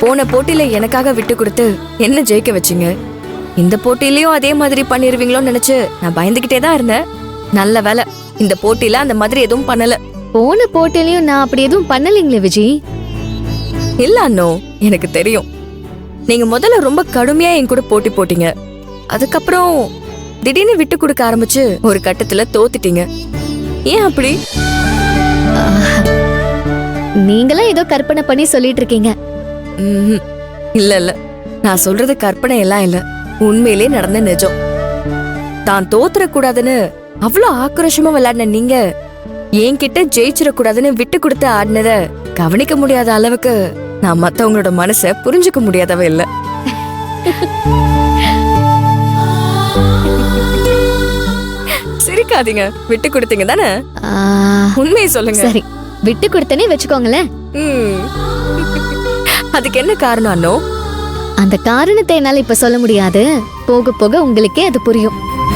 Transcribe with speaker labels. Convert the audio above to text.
Speaker 1: போன போட்டியில எனக்காக விட்டு கொடுத்து என்ன ஜெயிக்க வச்சீங்க. இந்த போட்டியிலயும் அதே மாதிரி பண்ணிருவீங்களோன்னு நினைச்சு நான் பயந்துகிட்டே தான் இருந்தேன். நல்ல வேலை, இந்த போட்டியில அந்த மாதிரி எதுவும் பண்ணல.
Speaker 2: போன போட்டிலையும் நான் அப்படி எதுவும் பண்ணலீங்களே விஜய்.
Speaker 1: இல்ல அண்ணோ, எனக்கு தெரியும். நீங்க முதல்ல ரொம்ப கடுமையா என் கூட போட்டி போட்டீங்க. அதுக்கப்புறம் திடீர்னு விட்டு கொடுக்க ஆரம்பிச்சு ஒரு கட்டத்துல தோத்துட்டீங்க. ஏன் அப்படி?
Speaker 2: நீங்களா ஏதோ கற்பனை பண்ணி சொல்லிட்டு இருக்கீங்க.
Speaker 1: இல்ல இல்ல, நான் சொல்றது கற்பனை எல்லாம் இல்ல, உண்மையிலே நடந்த நிஜம். தான் தோத்துற கூடாதுன்னு அவ்வளவு ஆக்ரோஷமா விளையாடின நீங்க என்கிட்ட ஜெயிச்சிட கூடாதுன்னு விட்டு கொடுத்து ஆடினத கவனிக்க முடியாத அளவுக்கு நான் மத்தவங்களோட மனச புரிஞ்சுக்க முடியாதவ இல்ல. சிரிக்காதீங்க, விட்டு கொடுத்தீங்க தானே? உண்மையை சொல்லுங்க.
Speaker 2: சரி, விட்டு கொடுத்தனே வச்சுக்கோங்களேன்.
Speaker 1: அதுக்கு என்ன காரணம் அண்ணோ?
Speaker 2: அந்த காரணத்தை என்னால இப்ப சொல்ல முடியாது. போக போக உங்களுக்கே அது புரியும்.